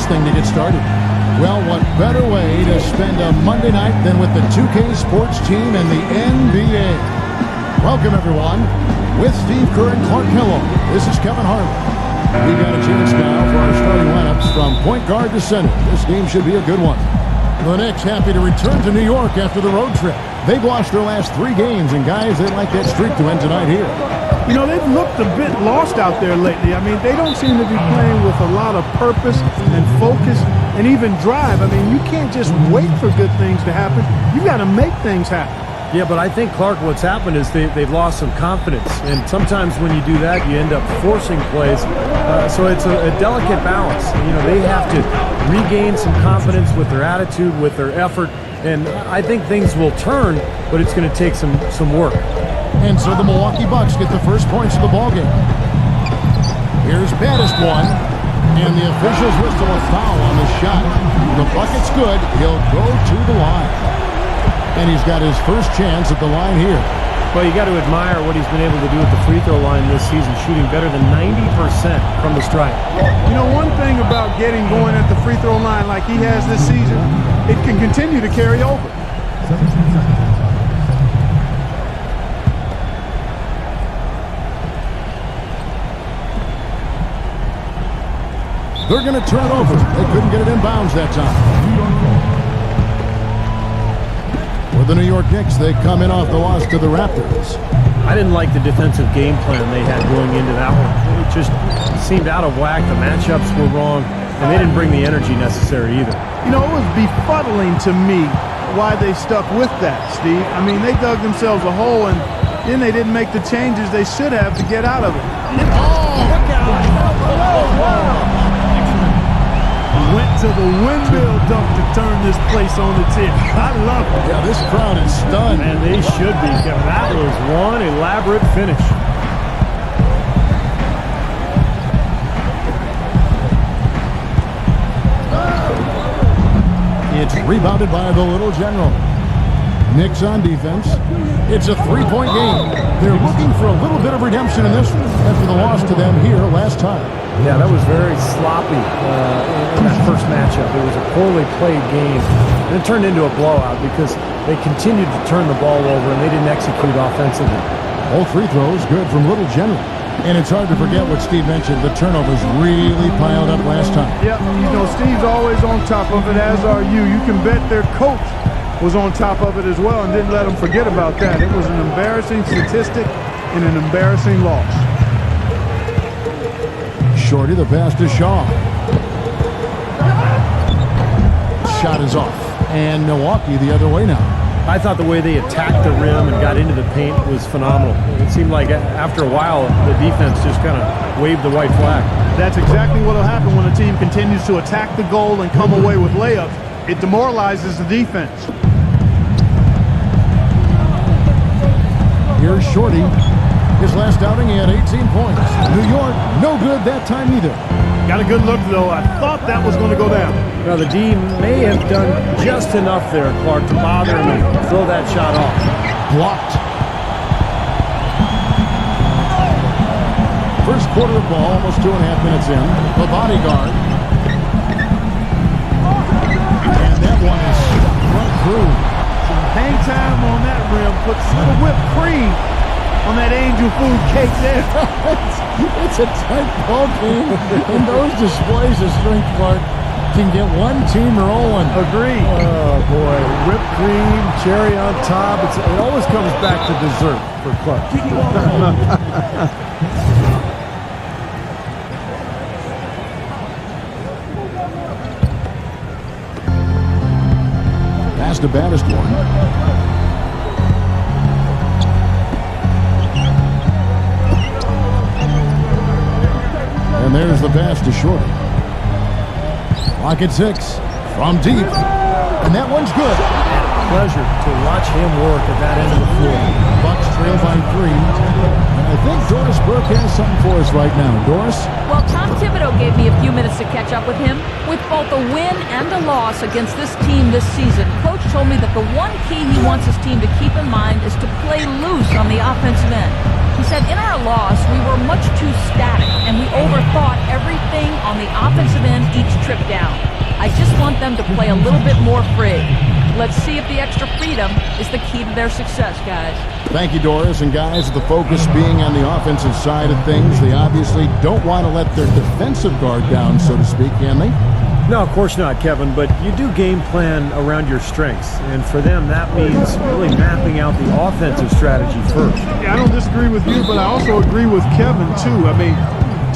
this thing to get started. Well, what better way to spend a Monday night than with the 2K Sports team and the NBA? Welcome, everyone. With Steve Kerr and Clark Kellogg, this is Kevin Harlan. We've got a chance now for our starting lineups from point guard to center. This game should be a good one. The Knicks happy to return to New York after the road trip. They've lost their last 3 games, and guys, they'd like that streak to end tonight here. You know, they've looked a bit lost out there lately. I mean, they don't seem to be playing with a lot of purpose and focus and even drive. I mean, you can't just wait for good things to happen. You got to make things happen. Yeah, but I think, Clark, what's happened is they've lost some confidence. And sometimes when you do that, you end up forcing plays. So it's a delicate balance. You know, they have to regain some confidence with their attitude, with their effort. And I think things will turn, but it's going to take some work. And so the Milwaukee Bucks get the first points of the ballgame. Here's baddest one. And the officials whistle a foul on the shot. The bucket's good. He'll go to the line. And he's got his first chance at the line here. Well, you got to admire what he's been able to do at the free throw line this season, shooting better than 90% from the stripe. You know, one thing about getting going at the free throw line like he has this season, it can continue to carry over. They're going to turn it over. They couldn't get it in bounds that time. For the New York Knicks, they come in off the loss to the Raptors. I didn't like the defensive game plan they had going into that one. It just seemed out of whack. The matchups were wrong, and they didn't bring the energy necessary either. You know, it was befuddling to me why they stuck with that, Steve. I mean, they dug themselves a hole, and then they didn't make the changes they should have to get out of it. Oh, look out. Went to the windmill dunk to turn this place on its head. I love it. Yeah, this crowd is stunned. And they should be, Kevin. That was one elaborate finish. It's rebounded by the Little General. Knicks on defense. It's a 3-point game. They're looking for a little bit of redemption in this one after the loss to them here last time. Yeah, that was very sloppy in that first matchup. It was a poorly played game. And it turned into a blowout because they continued to turn the ball over and they didn't execute offensively. Both free throws good from Little General. And it's hard to forget what Steve mentioned. The turnovers really piled up last time. Yeah, you know, Steve's always on top of it, as are you. You can bet their coach was on top of it as well and didn't let them forget about that. It was an embarrassing statistic and an embarrassing loss. Shorty, the pass to Shaw. Shot is off. And Milwaukee the other way now. I thought the way they attacked the rim and got into the paint was phenomenal. It seemed like after a while, the defense just kind of waved the white flag. That's exactly what will happen when a team continues to attack the goal and come away with layups. It demoralizes the defense. Here's Shorty. His last outing, he had 18 points. New York, no good that time either. Got a good look, though. I thought that was going to go down. Now, the D may have done just enough there, Clark, to bother him and throw that shot off. Blocked. First quarter of ball, almost 2.5 minutes in. The bodyguard. And that one is run through. Some hang time on that rim. Put some whipped cream on that angel food cake there. It's a tight ball game, and those displays of strength, Clark, can get one team rolling. Agreed. Oh, boy. Whipped cream, cherry on top. It always comes back to dessert for Clark. That's the baddest one. And there's the pass to Shorty. Clock at 6 from deep. And that one's good. Pleasure to watch him work at that end of the floor. Bucks trail by 3. And I think Doris Burke has something for us right now. Doris? Well, Tom Thibodeau gave me a few minutes to catch up with him. With both a win and a loss against this team this season, Coach told me that the one key he wants his team to keep in mind is to play loose on the offensive end. He He said, in our loss, we were much too static, and we overthought everything on the offensive end each trip down. I just want them to play a little bit more free. Let's see if the extra freedom is the key to their success, guys. Thank you, Doris. And guys, the focus being on the offensive side of things, they obviously don't want to let their defensive guard down, so to speak, can they? No, of course not, Kevin, but you do game plan around your strengths, and for them that means really mapping out the offensive strategy first. Yeah, I don't disagree with you, but I also agree with Kevin, too. I mean,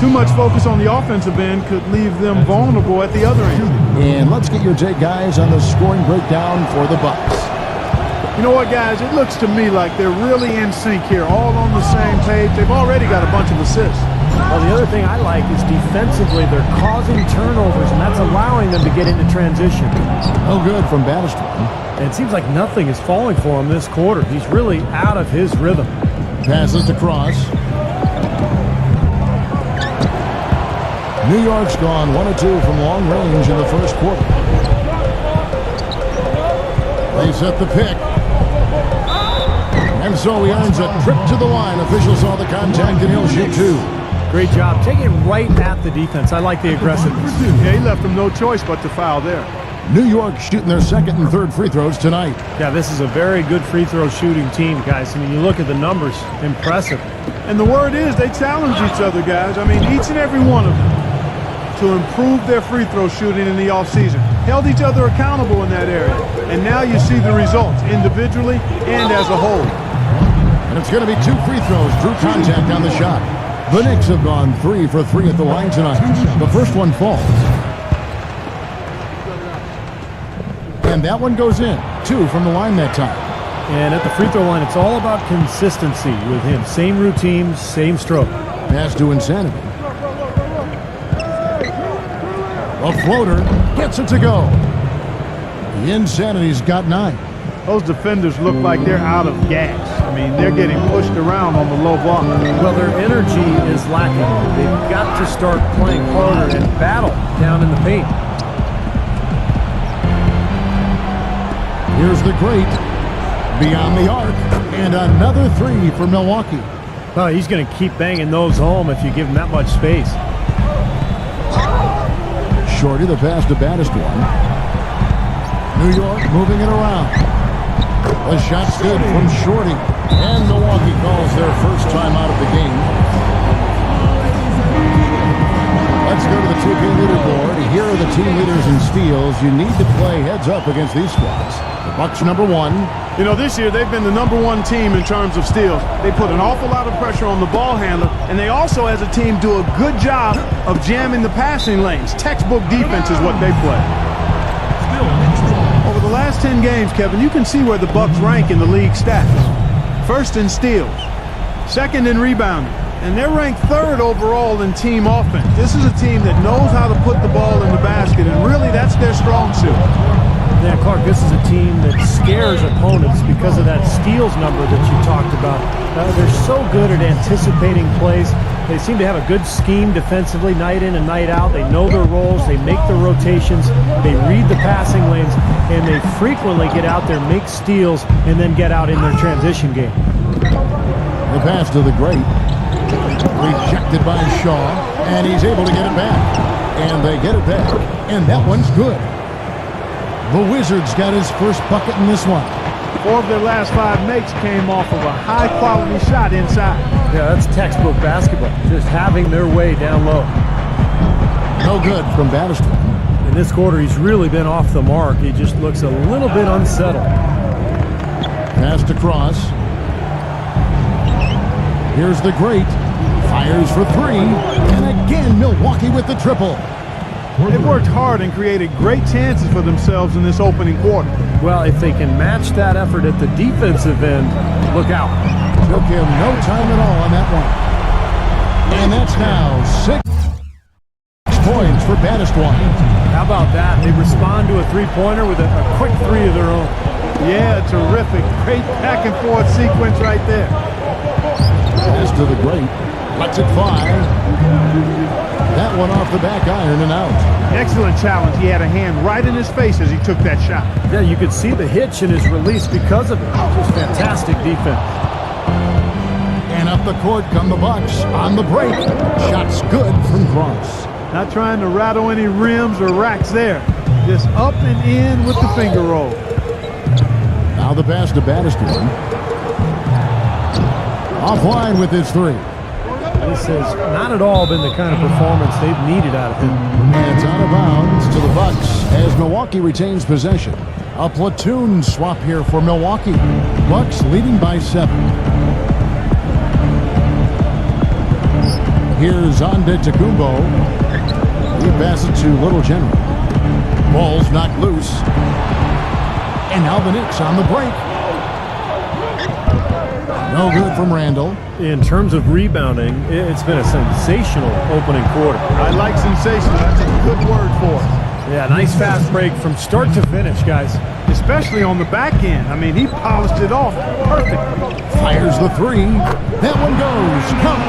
too much focus on the offensive end could leave them vulnerable at the other end. And let's get your take, guys, on the scoring breakdown for the Bucks. You know what, guys? It looks to me like they're really in sync here, all on the same page. They've already got a bunch of assists. Well, the other thing I like is defensively they're causing turnovers, and that's allowing them to get into transition. Oh, good from Battister. And it seems like nothing is falling for him this quarter. He's really out of his rhythm. Passes to Cross. New York's gone 1 of 2 from long range in the first quarter. They set the pick. And so he earns a trip to the line. Officials saw the contact and he'll shoot 2. Great job. Taking it right at the defense. I like the aggressiveness. Yeah, he left them no choice but to foul there. New York shooting their second and third free throws tonight. Yeah, this is a very good free throw shooting team, guys. I mean, you look at the numbers, impressive. And the word is they challenge each other, guys. I mean, each and every one of them to improve their free throw shooting in the offseason. Held each other accountable in that area. And now you see the results individually and as a whole. And it's going to be 2 free throws. Drew contact on the shot. The Knicks have gone 3 for 3 at the line tonight. The first one falls. And that one goes in. 2 from the line that time. And at the free throw line, it's all about consistency with him. Same routine, same stroke. Pass to Insanity. A floater gets it to go. The Insanity's got 9. Those defenders look like they're out of gas. I mean, they're getting pushed around on the low block. Well, their energy is lacking. They've got to start playing harder and battle down in the paint. Here's the great beyond the arc. And another 3 for Milwaukee. Well, he's going to keep banging those home if you give him that much space. Shorty, the pass to Battister. New York moving it around. The shot's good from Shorty. And Milwaukee calls their first time out of the game. Let's go to the 2K leaderboard. Here are the team leaders in steals. You need to play heads up against these squads. The Bucks number 1. You know, this year they've been the number 1 team in terms of steals. They put an awful lot of pressure on the ball handler, and they also, as a team, do a good job of jamming the passing lanes. Textbook defense is what they play. Over the last 10 games, Kevin, you can see where the Bucks rank in the league stats. First in steals, second in rebounding, and they're ranked 3rd overall in team offense. This is a team that knows how to put the ball in the basket, and really that's their strong suit. Yeah, Clark, this is a team that scares opponents because of that steals number that you talked about. They're so good at anticipating plays. They seem to have a good scheme defensively night in and night out. They know their roles. They make the rotations. They read the passing lanes, and they frequently get out there, make steals, and then get out in their transition game. The pass to the great. Rejected by Shaw, and he's able to get it back. And they get it back, and that one's good. The Wizards got his first bucket in this one. 4 of their last 5 makes came off of a high-quality shot inside. Yeah, that's textbook basketball, just having their way down low. No good from Battister. In this quarter, he's really been off the mark. He just looks a little bit unsettled. Pass to Cross. Here's the great. Fires for 3. And again, Milwaukee with the triple. They've worked hard and created great chances for themselves in this opening quarter. Well, if they can match that effort at the defensive end, look out. Took him no time at all on that one. And that's now 6 points for Battister. How about that? They respond to a three-pointer with a quick 3 of their own. Yeah, terrific. Great back-and-forth sequence right there. Pass to the great. Lets it fly. That one off the back iron and out. Excellent challenge. He had a hand right in his face as he took that shot. Yeah, you could see the hitch in his release because of it. Just fantastic defense. And a Up the court come the Bucks on the break. Shots good from Cross. Not trying to rattle any rims or racks there. Just up and in with the finger roll. Now the pass to Battister. Offline with his three. This has not at all been the kind of performance they've needed out of him. And it's out of bounds to the Bucks as Milwaukee retains possession. A platoon swap here for Milwaukee. Bucks leading by 7. Here's Antetokounmpo. He passes to Little General. Ball's knocked loose. And now the Knicks on the break. No good from Randall. In terms of rebounding, it's been a sensational opening quarter. I like sensational. That's a good word for it. Yeah, nice fast break from start to finish, guys. Especially on the back end. I mean, he polished it off perfectly. Fires the three. That one goes. Come.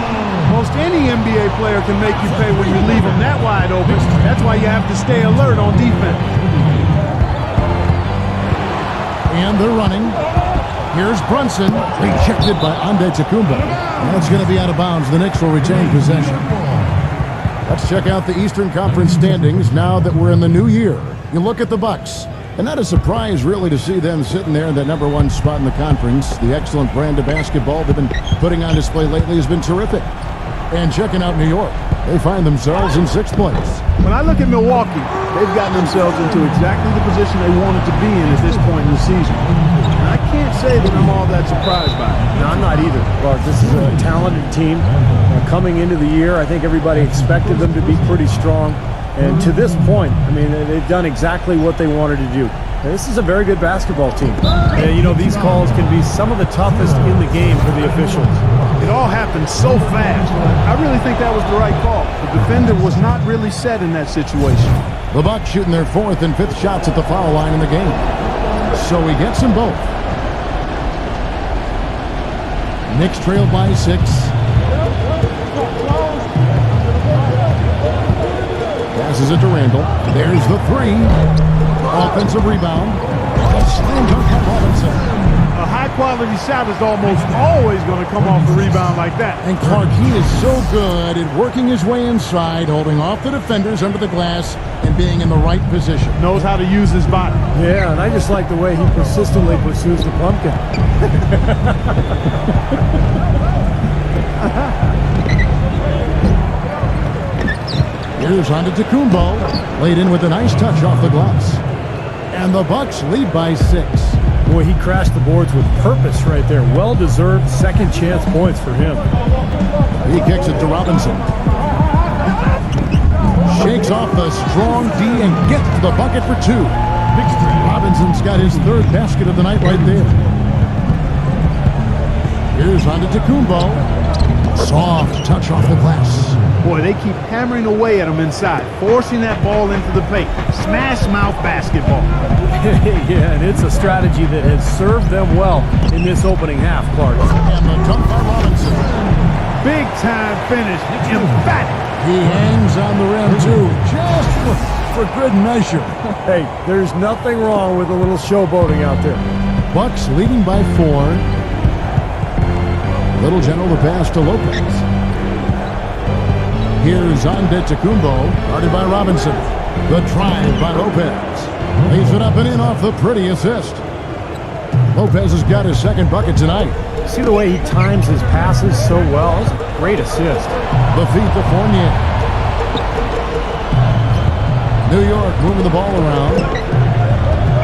Most any NBA player can make you pay when you leave him that wide open. That's why you have to stay alert on defense. And they're running. Here's Brunson, rejected by Antetokounmpo. That's going to be out of bounds. The Knicks will retain possession. Let's check out the Eastern Conference standings now that we're in the new year. You look at the Bucks, and not a surprise really to see them sitting there in that #1 spot in the conference. The excellent brand of basketball they've been putting on display lately has been terrific. And checking out New York, they find themselves in 6th place. When I look at Milwaukee, they've gotten themselves into exactly the position they wanted to be in at this point in the season. And I can't say that I'm all that surprised by it. No, I'm not either, Clark. This is a talented team. Coming into the year, I think everybody expected them to be pretty strong. And to this point, I mean, they've done exactly what they wanted to do. And this is a very good basketball team. And, you know, these calls can be some of the toughest in the game for the officials. It all happened so fast. I really think that was the right call. The defender was not really set in that situation. The Bucks shooting their 4th and 5th shots at the foul line in the game. So he gets them both. Knicks trail by 6. Passes it to Randall. There's the three. Offensive rebound. A slam dunk by Robinson. A high-quality shot is almost always going to come off the rebound like that. And Clark, he is so good at working his way inside, holding off the defenders under the glass, and being in the right position. Knows how to use his body. Yeah, and I just like the way he persistently pursues the pumpkin. Here's Antetokounmpo, laid in with a nice touch off the glass. And the Bucks lead by 6. Boy, he crashed the boards with purpose right there. Well-deserved second chance points for him. He kicks it to Robinson. Shakes off the strong D and gets the bucket for 2. Robinson's got his 3rd basket of the night right there. Here's Antetokounmpo. Soft touch off the glass. Boy, they keep hammering away at him inside, forcing that ball into the paint. Smash mouth basketball. Yeah, and it's a strategy that has served them well in this opening half, Clark. And the dunk by Robinson. Big time finish. Emphatic. He hangs on the rim, too, just for good measure. Hey, there's nothing wrong with a little showboating out there. Bucks leading by 4. Little General the pass to Lopez. Here's Antetokounmpo, guarded by Robinson. The drive by Lopez. Lays it up and in off the pretty assist. Lopez has got his 2nd bucket tonight. See the way he times his passes so well? It's a great assist. The feed to Fournier. New York moving the ball around.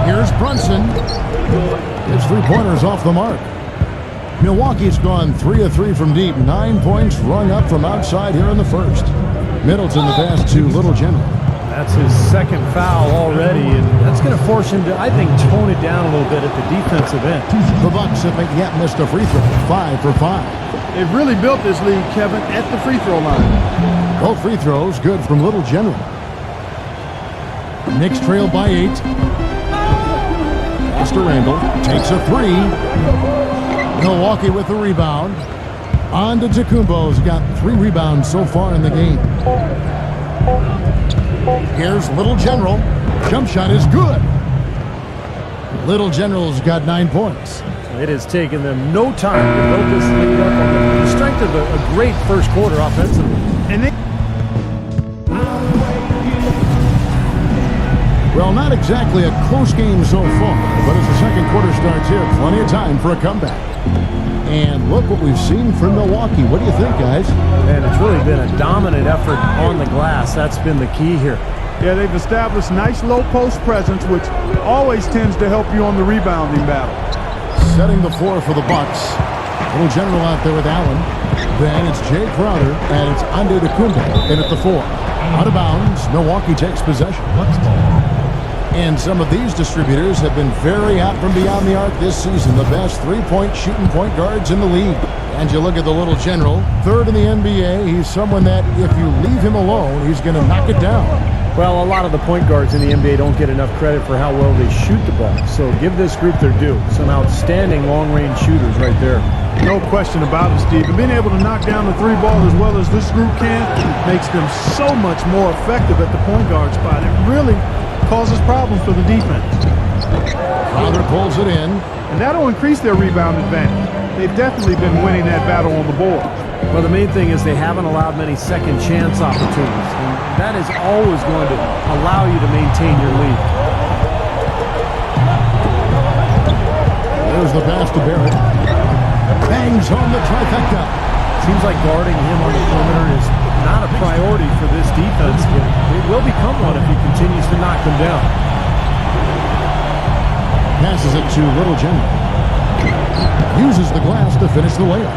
Here's Brunson. His 3-pointers off the mark. Milwaukee's gone 3 of 3 from deep. 9 points rung up from outside here in the 1st. Middleton the pass to Little General. That's his 2nd foul already, and that's going to force him to, I think, tone it down a little bit at the defensive end. The Bucks haven't yet missed a free throw. 5 for 5. They've really built this lead, Kevin, at the free throw line. Both free throws good from Little General. Knicks trail by 8. Pass to Randall. Takes a 3. Milwaukee with the rebound. Antetokounmpo's got 3 rebounds so far in the game. Here's Little General. Jump shot is good. Little General's got 9 points. It has taken them no time to build this lead up on the strength of a great first quarter offensively. And they Well, not exactly a close game so far, but as the second quarter starts here, plenty of time for a comeback. And look what we've seen from Milwaukee. What do you think, guys? And it's really been a dominant effort on the glass. That's been the key here. Yeah, they've established nice low post presence, which always tends to help you on the rebounding battle. Setting the floor for the Bucks. Little general out there with Allen. Then it's Jay Crowder, and it's Antetokounmpo in at the 4. Out of bounds, Milwaukee takes possession. Bucks ball. And some of these distributors have been very hot from beyond the arc this season. The best three-point shooting point guards in the league. And you look at the little general, third in the NBA. He's someone that if you leave him alone, he's going to knock it down. Well, a lot of the point guards in the NBA don't get enough credit for how well they shoot the ball. So give this group their due. Some outstanding long-range shooters right there. No question about it, Steve. And being able to knock down the three ball as well as this group can makes them so much more effective at the point guard spot. It really causes problems for the defense. Crowder pulls it in. And that'll increase their rebound advantage. They've definitely been winning that battle on the board. Well, the main thing is they haven't allowed many second chance opportunities. And that is always going to allow you to maintain your lead. There's the pass to Barrett. Bangs home the trifecta. Seems like guarding him on the perimeter is not a priority for this defense, but it will become one if he continues to knock them down. Passes it to Little General. Uses the glass to finish the layup.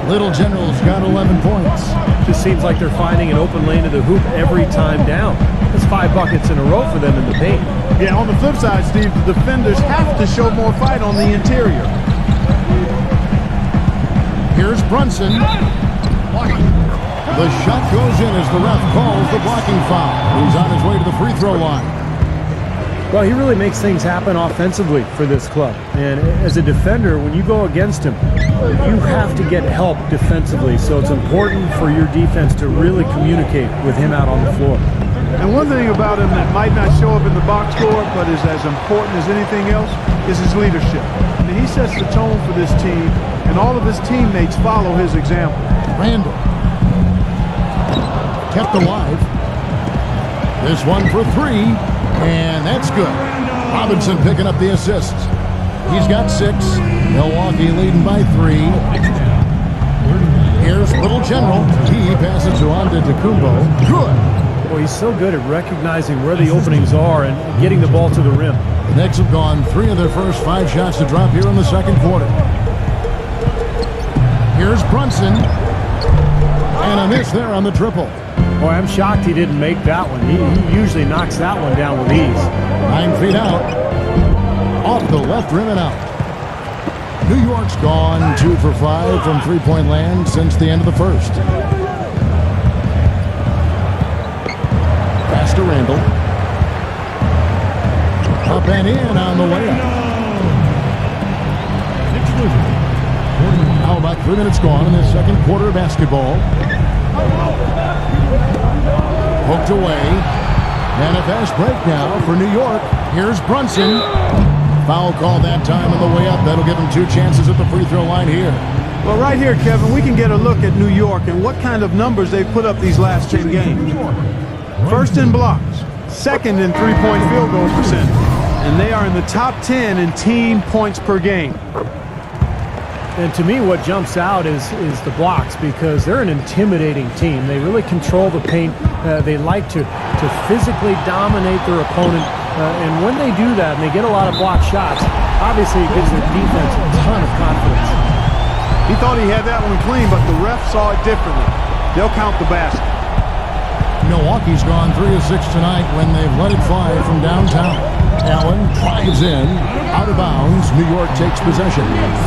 Little General's got 11 points. Just seems like they're finding an open lane to the hoop every time down. That's 5 buckets in a row for them in the paint. Yeah, on the flip side, Steve, the defenders have to show more fight on the interior. Here's Brunson. The shot goes in as the ref calls the blocking foul. He's on his way to the free throw line. Well, he really makes things happen offensively for this club. And as a defender, when you go against him, you have to get help defensively. So it's important for your defense to really communicate with him out on the floor. And one thing about him that might not show up in the box score, but is as important as anything else, is his leadership. I mean, he sets the tone for this team, and all of his teammates follow his example. Randall. Kept alive. This one for 3, and that's good. Robinson picking up the assist. He's got 6. Milwaukee leading by 3. Here's Little General. He passes to Antetokounmpo. Good. Well, he's so good at recognizing where the openings are and getting the ball to the rim. The Knicks have gone 3 of their first 5 shots to drop here in the second quarter. Here's Brunson. And a miss there on the triple. Boy, I'm shocked he didn't make that one. He usually knocks that one down with ease. 9 feet out. Off the left rim and out. New York's gone 2 for 5 from three-point land since the end of the first. Pass to Randall. Up and in on the layup. How about 3 minutes gone in the second quarter of basketball? Hooked away. And a fast break now for New York. Here's Brunson. Foul call that time on the way up. That'll give him 2 chances at the free throw line here. Well, right here, Kevin, we can get a look at New York and what kind of numbers they've put up these last 10 games. First in blocks, second in three-point field goal percentage, and they are in the top 10 in team points per game. And to me, what jumps out is the blocks, because they're an intimidating team. They really control the paint. They like to physically dominate their opponent. And when they do that and they get a lot of block shots, obviously it gives their defense a ton of confidence. He thought he had that one clean, but the ref saw it differently. They'll count the basket. Milwaukee's gone 3 of 6 tonight when they've let it fly from downtown. Allen drives in, out of bounds. New York takes possession.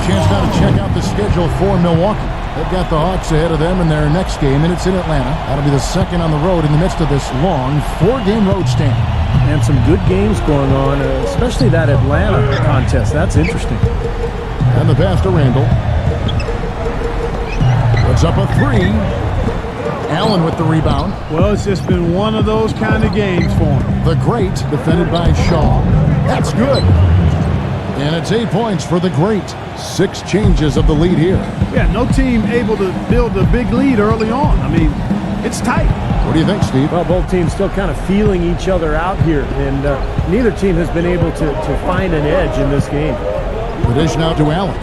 Chance now to check out the schedule for Milwaukee. They've got the Hawks ahead of them in their next game, and it's in Atlanta. That'll be the second on the road in the midst of this long 4-game road stand. And some good games going on, especially that Atlanta contest. That's interesting. And the pass to Randall. Puts up a 3. Allen with the rebound. Well, it's just been one of those kind of games for him. The great defended by Shaw. That's good. And it's 8 points for the great. 6 changes of the lead here. Yeah, no team able to build a big lead early on. I mean, it's tight. What do you think, Steve? Well, both teams still kind of feeling each other out here, and neither team has been able to find an edge in this game. The dish now to Allen.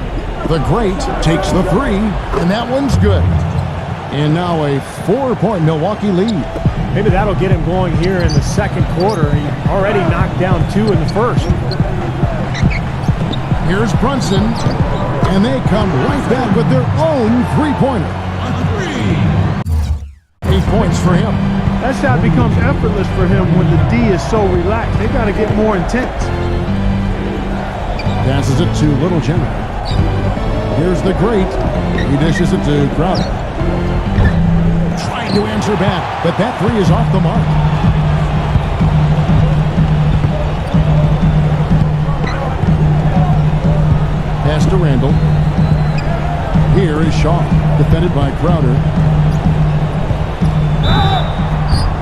The great takes the 3, and that one's good. And now a 4-point Milwaukee lead. Maybe that'll get him going here in the second quarter. He already knocked down 2 in the first. Here's Brunson, and they come right back with their own 3-pointer. 8 points for him. That shot becomes effortless for him when the D is so relaxed. They got to get more intense. Passes it to Little General. Here's the great. He dishes it to Crowder. Trying to answer back, but that 3 is off the mark. Pass to Randall. Here is Shaw, defended by Crowder.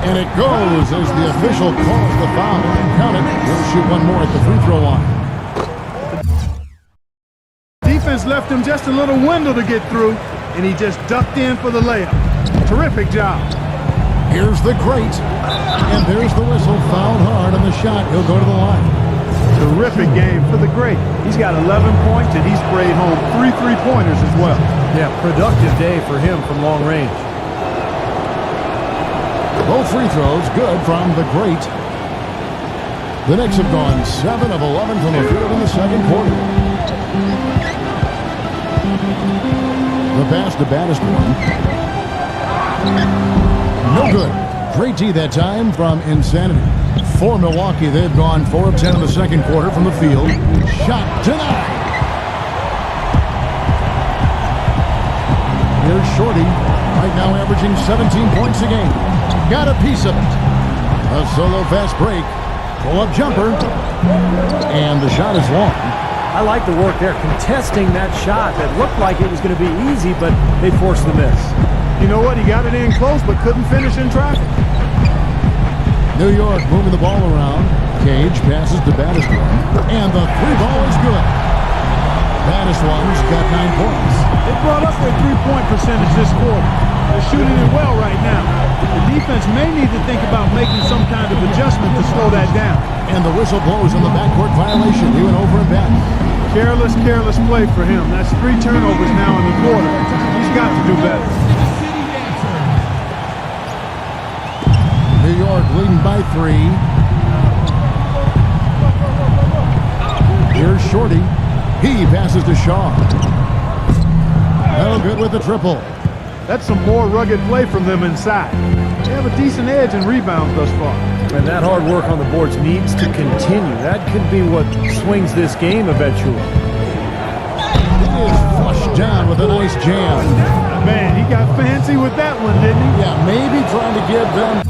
And it goes as the official calls the foul. Count it. He'll shoot one more at the free throw line. Defense left him just a little window to get through, and he just ducked in for the layup. Terrific job. Here's the great. And there's the whistle. Fouled hard on the shot. He'll go to the line. Terrific game for the great. He's got 11 points, and he's sprayed home 3 3-pointers as well. Yeah, productive day for him from long range. Both free throws good from the great. The Knicks have gone 7 of 11 from the field in the second quarter. The pass to baddest one. No good. Great D that time from Insanity. For Milwaukee, they've gone 4 of 10 in the second quarter from the field. Shot denied. Here's Shorty, right now averaging 17 points a game. Got a piece of it. A solo fast break. Pull-up jumper. And the shot is long. I like the work there, contesting that shot that looked like it was going to be easy, but they forced the miss. You know what? He got it in close, but couldn't finish in traffic. New York moving the ball around. Cage passes to baddest one. And the 3-ball is good. Baddest one's got 9 points. They brought up their 3-point percentage this quarter. They're shooting it well right now. The defense may need to think about making some kind of adjustment to slow that down. And the whistle blows on the backcourt violation. He went over and back. Careless play for him. That's 3 turnovers now in the quarter. He's got to do better. New York leading by 3. Here's Shorty. He passes to Shaw. No good with the triple. That's some more rugged play from them inside. They have a decent edge in rebounds thus far. And that hard work on the boards needs to continue. That could be what swings this game eventually. He is flushed down with a nice jam. Man, he got fancy with that one, didn't he? Yeah, maybe trying to give them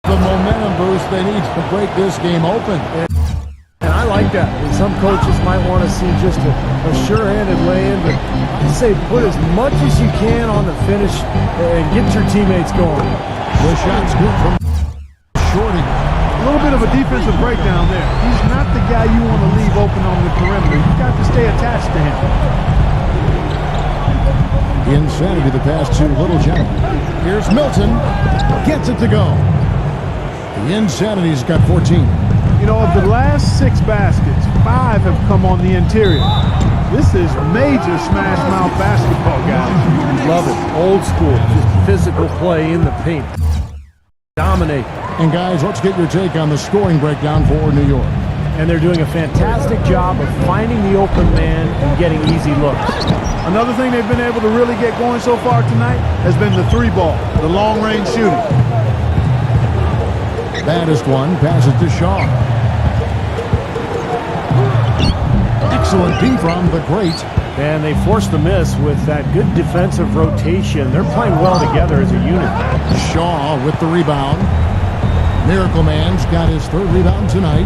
the momentum boost they need to break this game open. And I like that. And some coaches might want to see just a sure-handed lay-in, but I say put as much as you can on the finish and get your teammates going. The shot's good from Shorty. A little bit of a defensive breakdown there. He's not the guy you want to leave open on the perimeter. You've got to stay attached to him. Insanity, the pass to Little General. Here's Milton. Gets it to go. The Insanity's got 14. You know, of the last 6 baskets, 5 have come on the interior. This is major smash mouth basketball, guys. Love it. Old school. Just physical play in the paint. Dominate. And guys, let's get your take on the scoring breakdown for New York. And they're doing a fantastic job of finding the open man and getting easy looks. Another thing they've been able to really get going so far tonight has been the 3-ball, the long-range shooting. Baddest one passes to Shaw. Excellent D from the great. And they forced the miss with that good defensive rotation. They're playing well together as a unit. Shaw with the rebound. Miracle Man's got his 3rd rebound tonight.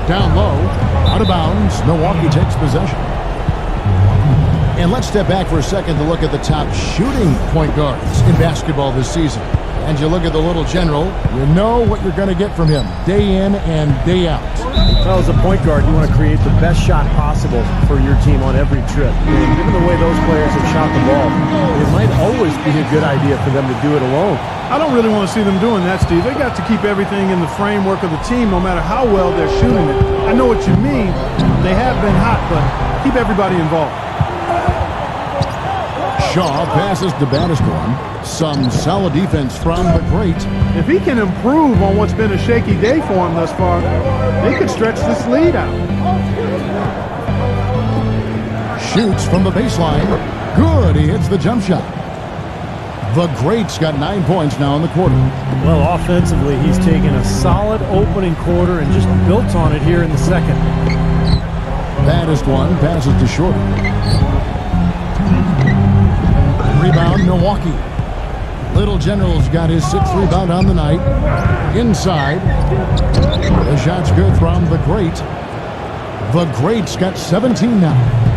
Down low, out of bounds. Milwaukee takes possession. And let's step back for a second to look at the top shooting point guards in basketball this season. And you look at the Little General, you know what you're going to get from him day in and day out. Well, as a point guard, you want to create the best shot possible for your team on every trip. And given the way those players have shot the ball, it might always be a good idea for them to do it alone. I don't really want to see them doing that, Steve. They got to keep everything in the framework of the team no matter how well they're shooting it. I know what you mean. They have been hot, but keep everybody involved. Shaw passes to Batiston. Some solid defense from the great. If he can improve on what's been a shaky day for him thus far, they could stretch this lead out. Shoots from the baseline. Good. He hits the jump shot. The great's got 9 points now in the quarter. Well, offensively, he's taken a solid opening quarter and just built on it here in the second. Batiston passes to Shorty. Rebound, Milwaukee. Little General's got his 6th rebound on the night. Inside. The shot's good from the great. The great's got 17 now.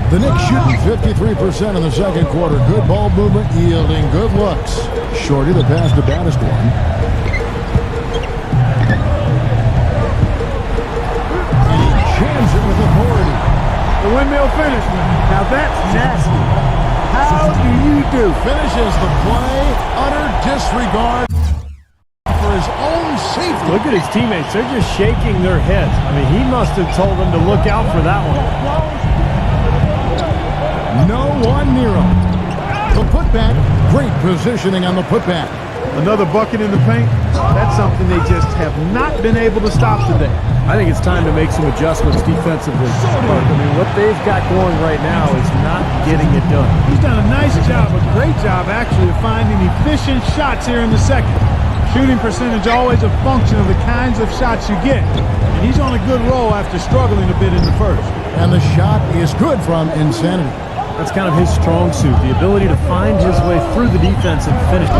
The Knicks shooting 53% in the second quarter. Good ball movement, yielding good looks. Shorty the pass to Batiston. And he jams it with authority. The windmill finish. Now that's nasty. How do you do? Finishes the play. Utter disregard for his own safety. Look at his teammates. They're just shaking their heads. I mean, he must have told them to look out for that one. No one near him. The putback. Great positioning on the putback. Another bucket in the paint. That's something they just have not been able to stop today. I think it's time to make some adjustments defensively. I mean, what they've got going right now is not getting it done. He's done a nice job, a great job actually, of finding efficient shots here in the second. Shooting percentage always a function of the kinds of shots you get. And he's on a good roll after struggling a bit in the first. And the shot is good from Insanity. That's kind of his strong suit, the ability to find his way through the defense and finish it.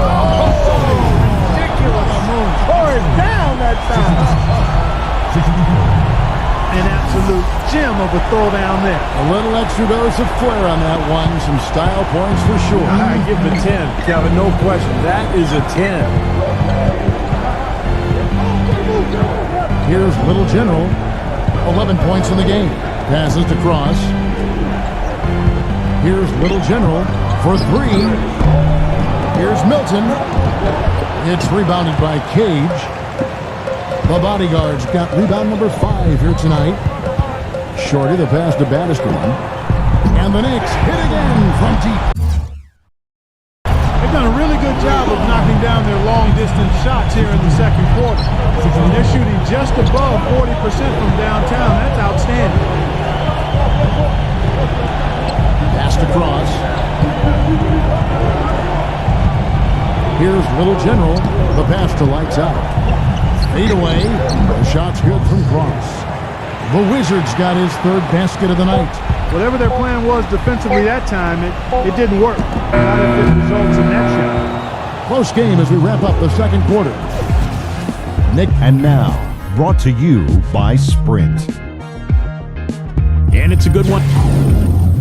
Ridiculous move. Tore it down that time. An absolute gem of a throwdown there. A little extra dose of flair on that one. Some style points for sure. I give him a 10, Kevin, no question. That is a 10. Here's Little General. 11 points in the game. Passes to Cross. Here's Little General for 3. Here's Milton. It's rebounded by Cage. The bodyguard's got rebound number 5 here tonight. Shorty the pass to Batiston. And the Knicks hit again from deep. They've done a really good job of knocking down their long-distance shots here in the second quarter. They're shooting just above 40% from downtown. That's outstanding. Pass to Cross. Here's Little General. The pass to Lights Out. Fade away. The shot's good from Cross. The Wizards got his 3rd basket of the night. Whatever their plan was defensively that time, it didn't work. Not if it results in that shot. Close game as we wrap up the second quarter. Nick. And now, brought to you by Sprint. And it's a good one.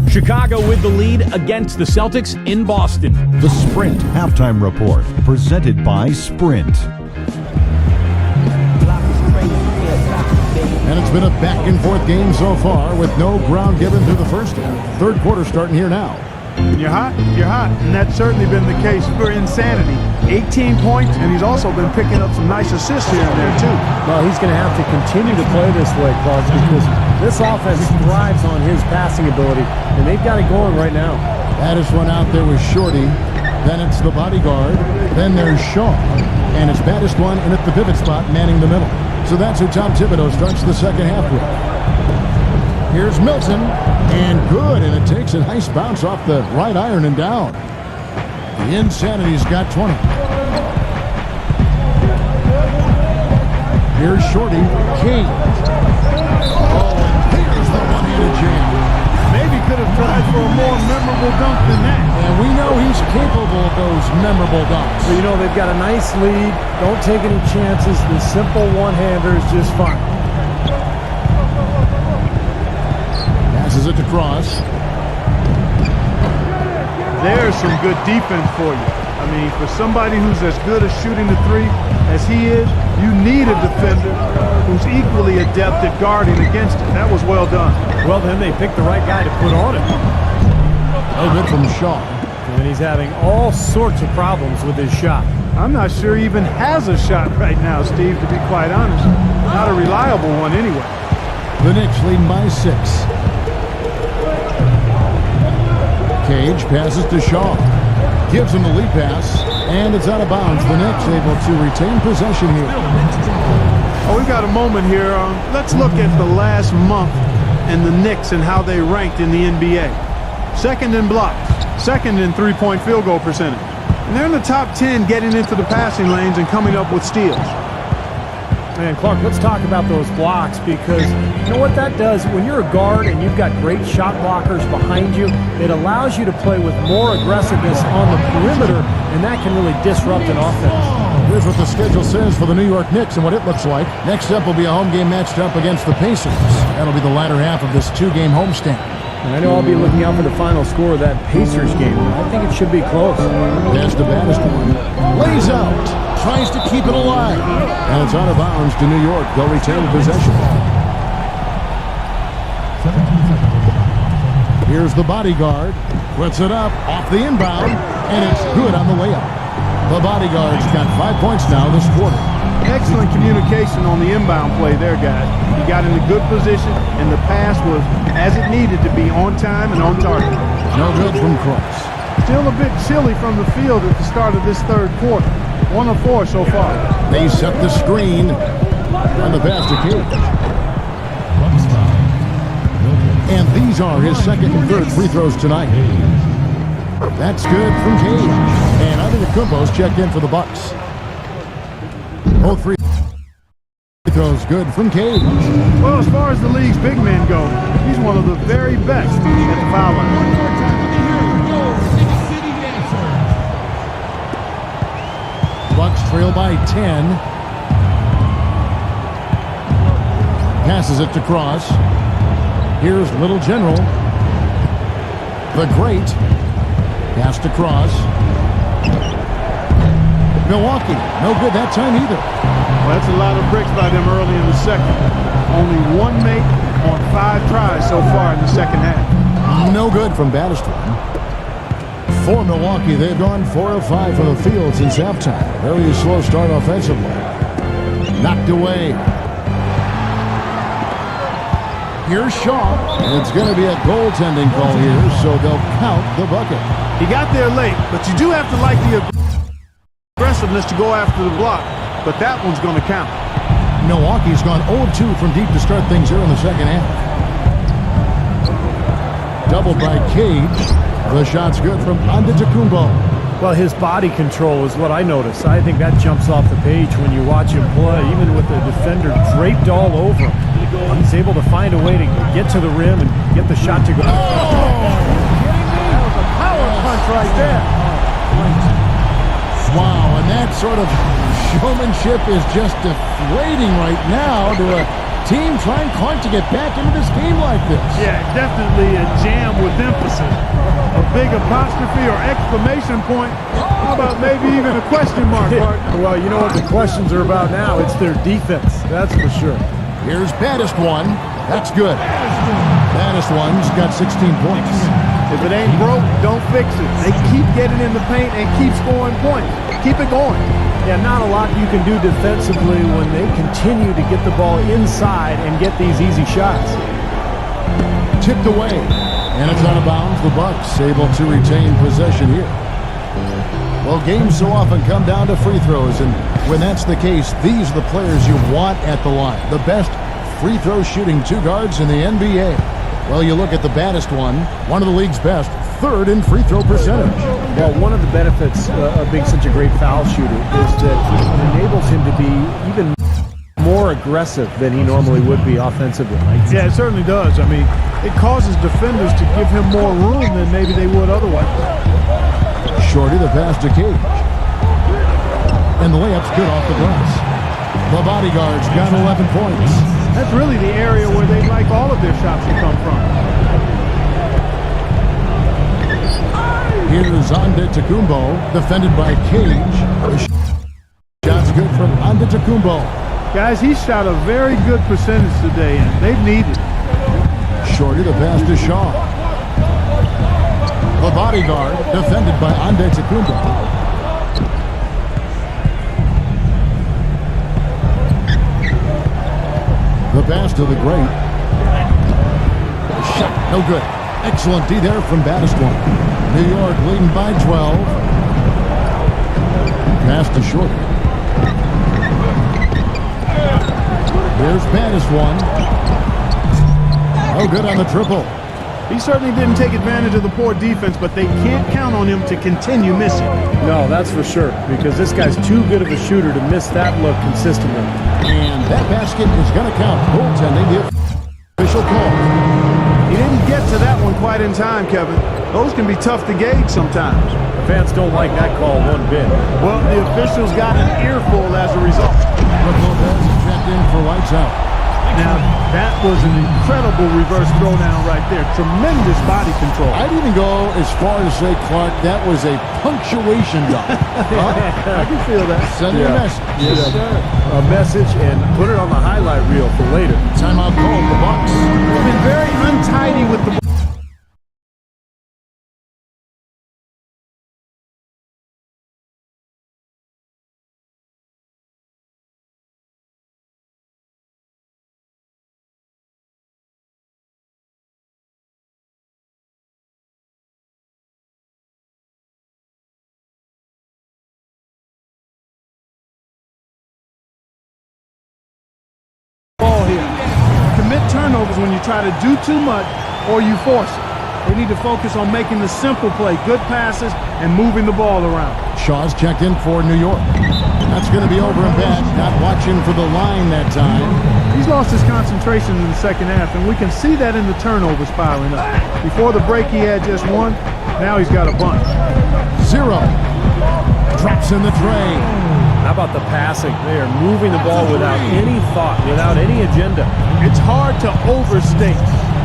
Chicago with the lead against the Celtics in Boston. The Sprint Halftime Report, presented by Sprint. And it's been a back-and-forth game so far with no ground given through the first half. Third quarter starting here now. When you're hot, you're hot. And that's certainly been the case for Insanity. 18 points, and he's also been picking up some nice assists here and there, too. Well, he's going to have to continue to play this way, Clark, because this offense thrives on his passing ability, and they've got it going right now. Batiston out there with Shorty. Then it's the bodyguard. Then there's Shaw. And it's Batiston in at the pivot spot, manning the middle. So that's who Tom Thibodeau starts the second half with. Here's Milton, and good, and it takes a nice bounce off the right iron and down. The Insanity's got 20. Here's Shorty, King. Oh, and here's the one-handed jam. Maybe could have tried for a more memorable dunk than that. And we know he's capable of those memorable dunks. So, you know, they've got a nice lead. Don't take any chances. The simple one-hander is just fine. Passes it to Cross. There's some good defense for you. I mean, for somebody who's as good at shooting the 3 as he is, You need a defender who's equally adept at guarding against it. That was well done. Well, then they picked the right guy to put on it. No good from Shaw. And he's having all sorts of problems with his shot. I'm not sure he even has a shot right now, Steve, to be quite honest. Not a reliable one anyway. The Knicks leading by 6. Cage passes to Shaw. Gives him the lead pass, and it's out of bounds. The Knicks able to retain possession here. Oh, we've got a moment here. Let's look at the last month and the Knicks and how they ranked in the NBA. Second in blocks, second in three-point field goal percentage. And they're in the top 10 getting into the passing lanes and coming up with steals. Man, Clark, let's talk about those blocks, because you know what that does? When you're a guard and you've got great shot blockers behind you, it allows you to play with more aggressiveness on the perimeter, and that can really disrupt an offense. Here's what the schedule says for the New York Knicks and what it looks like. Next up will be a home game matched up against the Pacers. That'll be the latter half of this 2-game homestand. And I know I'll be looking out for the final score of that Pacers game. I think it should be close. That's the baddest one. Lays out. Tries to keep it alive. And it's out of bounds to New York. They'll retain possession. Here's the bodyguard. Puts it up off the inbound. And it's good on the layup. The bodyguard's got 5 points now this quarter. Excellent communication on the inbound play there, guys. He got in a good position, and the pass was as it needed to be, on time and on target. No good from Cross. Still a bit chilly from the field at the start of this third quarter. 1 of 4 so far. They set the screen on the pass to Cage. And these are his second and third free throws tonight. That's good from Cage. And Antetokounmpo's checked in for the Bucks. Both free throws good from Cage. Well, as far as the league's big men go, he's one of the very best at the foul line. Bucks trail by 10. Passes it to Cross. Here's Little General. The Great. Pass to Cross. Milwaukee, no good that time either. Well, that's a lot of bricks by them early in the second. Only 1 make on 5 tries so far in the second half. No good from Battister. For Milwaukee, they've gone 4 of 5 from the field since halftime. Very slow start offensively. Knocked away. Here's Shaw, and it's going to be a goaltending call here, so they'll count the bucket. He got there late, but you do have to like the aggressiveness to go after the block, but that one's going to count. Milwaukee's gone 0-2 from deep to start things here in the second half. Doubled by Cage. The shot's good from Antetokounmpo. Well, his body control is what I notice. I think that jumps off the page when you watch him play, even with the defender draped all over him. He's able to find a way to get to the rim and get the shot to go. Oh! That was a power punch right there. Wow, and that sort of showmanship is just deflating right now to a team trying hard to get back into this game like this. Yeah, definitely a jam with emphasis. A big apostrophe or exclamation point. How about maybe even a question mark, partner? Well, you know what the questions are about now? It's their defense, that's for sure. Here's Baddest one. That's good. Baddest one's got 16 points. If it ain't broke, don't fix it. They keep getting in the paint and keep scoring points. Keep it going. Yeah, not a lot you can do defensively when they continue to get the ball inside and get these easy shots. Tipped away, and it's out of bounds. The Bucks able to retain possession here. Well, games so often come down to free throws, and when that's the case, these are the players you want at the line. The best free throw shooting 2 guards in the NBA. Well, you look at the Baddest one of the league's best, 3rd in free throw percentage. Well, one of the benefits of being such a great foul shooter is that it enables him to be even more aggressive than he normally would be offensively. Yeah, it certainly does. I mean, it causes defenders to give him more room than maybe they would otherwise. Shorty, the pass to Cage. And the layup's good off the glass. The bodyguard's got 11 points. That's really the area where they like all of their shots to come from. Here's Antetokounmpo, defended by Cage. The shot's good from Antetokounmpo. Antetokounmpo. Guys, he shot a very good percentage today, and they've needed it. Shorty, the pass to Shaw. The bodyguard defended by Antetokounmpo. The pass to the great. Shot, no good. Excellent D there from Batistone. New York leading by 12. Pass to Short. Here's Batistone. Oh, good on the triple. He certainly didn't take advantage of the poor defense, but they can't count on him to continue missing. No, that's for sure, because this guy's too good of a shooter to miss that look consistently. And that basket is going to count. Goaltending, the official call. He didn't get to that one quite in time, Kevin. Those can be tough to gauge sometimes. The fans don't like that call one bit. Well, the officials got an earful as a result. Brook Lopez is checked in for lights out. Now, that was an incredible reverse throwdown right there. Tremendous body control. I'd even go as far as say, Clark, that was a punctuation dunk. I can feel that. Sending a message. Yes, sir. A message and put it on the highlight reel for later. Timeout called, the Bucks. They've been very untidy with the ball here. Commit turnovers when you try to do too much or you force it. They need to focus on making the simple play, good passes, and moving the ball around. Shaw's checked in for New York. That's going to be over and bad. Not watching for the line that time. He's lost his concentration in the second half, and we can see that in the turnovers piling up. Before the break, he had just one. Now he's got a bunch. 0. Drops in the tray. How about the passing? They are moving the ball without any thought, without any agenda. It's hard to overstate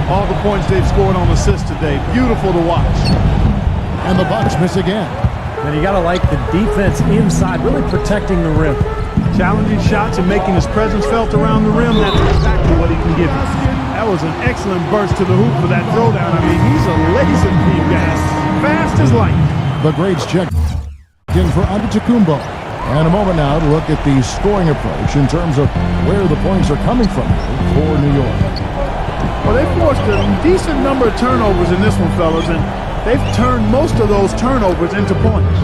all the points they've scored on assists today. Beautiful to watch. And the Bucks miss again. And you got to like the defense inside, really protecting the rim. Challenging shots and making his presence felt around the rim. That's exactly what he can give you. That was an excellent burst to the hoop for that throwdown. I mean, he's a laser beam guy. Fast as light. The grades check in for Antetokounmpo. And a moment now to look at the scoring approach in terms of where the points are coming from for New York. Well, they forced a decent number of turnovers in this one, fellas, and they've turned most of those turnovers into points.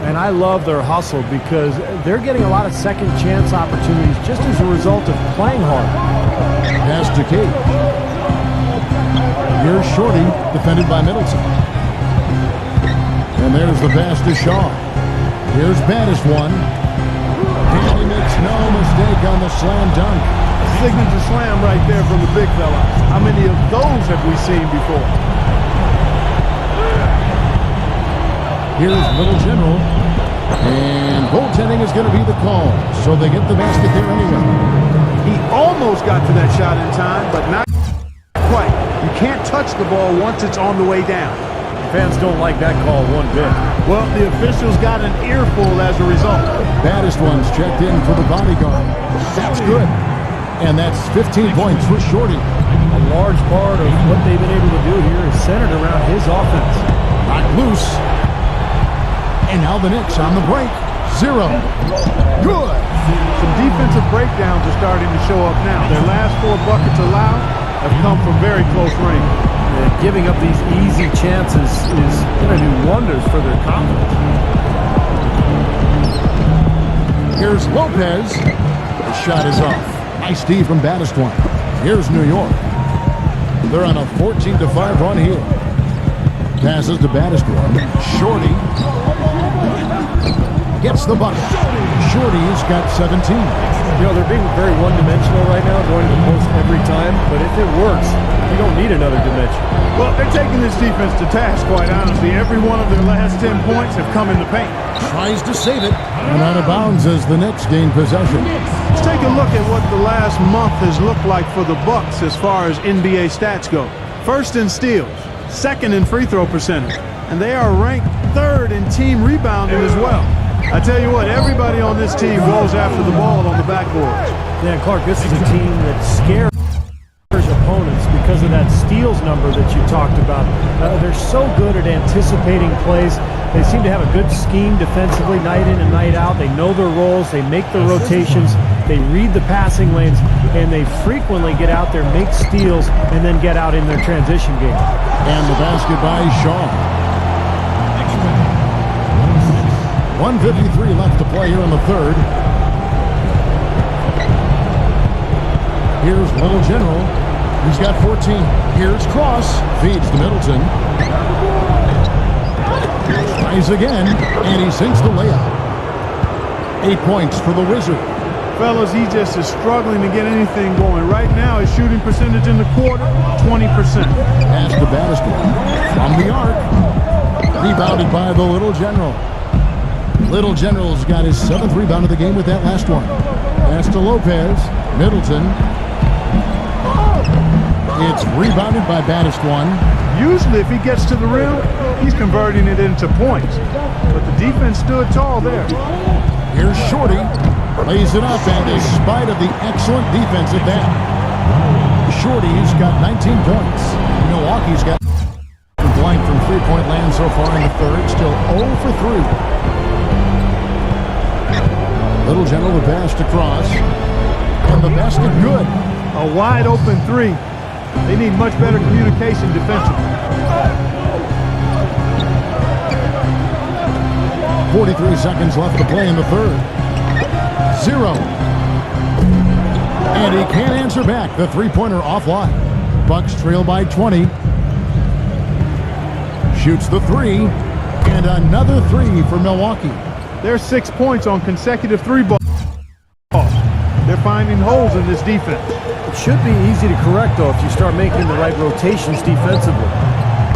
And I love their hustle because they're getting a lot of second chance opportunities just as a result of playing hard. Pass to Cage. Here's Shorty, defended by Middleton. And there's the pass to Shaw. Here's Batistone. And he makes no mistake on the slam dunk. Signature slam right there from the big fella. How many of those have we seen before? Here's Little General. And goaltending is going to be the call. So they get the basket there anyway. He almost got to that shot in time, but not quite. You can't touch the ball once it's on the way down. Fans don't like that call one bit. Well, the officials got an earful as a result. Battistone's checked in for the bodyguard. That's good. And that's 15 points for Shorty. A large part of what they've been able to do here is centered around his offense. Knocked loose. And now the Knicks on the break. 0. Good. Some defensive breakdowns are starting to show up now. Their last 4 buckets allowed have come from very close range. And giving up these easy chances is going to do wonders for their confidence. Here's Lopez. The shot is off. Nice D from Batistone. Here's New York. They're on a 14-5 run here. Passes to Batistone. Shorty gets the bucket. Shorty's got 17. You know, they're being very one-dimensional right now, going to the post every time. But if it works, you don't need another dimension. Well, they're taking this defense to task, quite honestly. Every one of their last 10 points have come in the paint. Tries to save it. And out of bounds as the Knicks gain possession. Let's take a look at what the last month has looked like for the Bucks as far as NBA stats go. First in steals, second in free throw percentage, and they are ranked third in team rebounding as well. I tell you what, everybody on this team goes after the ball on the backboards. Yeah, Clark, this is a team that scares opponents because of that steals number that you talked about. They're so good at anticipating plays. They seem to have a good scheme defensively night in and night out. They know their roles. They make the rotations. They read the passing lanes, and they frequently get out there, make steals, and then get out in their transition game. And the basket by Shaw. 1:53 left to play here in the third. Here's Little General. He's got 14. Here's Cross. Feeds to Middleton. Tries again, and he sinks the layup. 8 points for the Wizard. Fellas, he just is struggling to get anything going. Right now, his shooting percentage in the quarter, 20%. Pass to Battister. From the arc. Rebounded by the Little General. Little General's got his 7th rebound of the game with that last one. Pass to Lopez. Middleton. It's rebounded by Battister. Usually, if he gets to the rim, he's converting it into points. But the defense stood tall there. Here's Shorty. Lays it up, and despite of the excellent defense at that, Shorty's got 19 points. Milwaukee's got blank from three-point land so far in the third. Still 0 for 3. Little General, the pass to Cross. And the basket good. A wide open three. They need much better communication defensively. 43 seconds left to play in the third. 0. And he can't answer back. The three-pointer offline. Bucks trail by 20. Shoots the three. And another three for Milwaukee. There's 6 points on consecutive three balls. They're finding holes in this defense. It should be easy to correct, though, if you start making the right rotations defensively.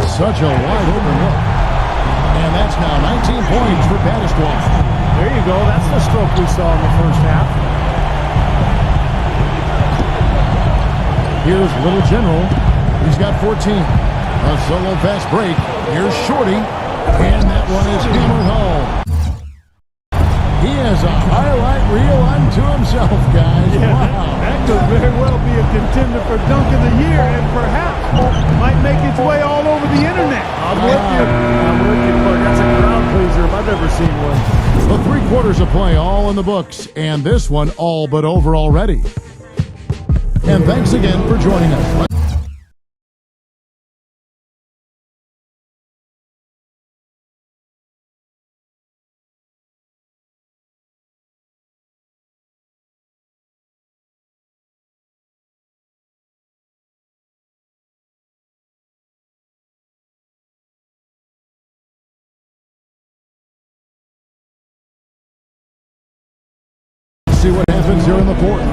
Such a wide open look. And that's now 19 points for Battister. There you go. That's the stroke we saw in the first half. Here's Little General. He's got 14. A solo fast break. Here's Shorty. And that one is hammered home. He has a highlight reel unto himself, guys. Yeah, wow. that could very well be a contender for Dunk of the Year and perhaps might make its way all over the internet. I'm with you, Clark. That's a crowd pleaser if I've ever seen one. The 3 quarters of play all in the books, and this one all but over already. And thanks again for joining us. See what happens here in the fourth.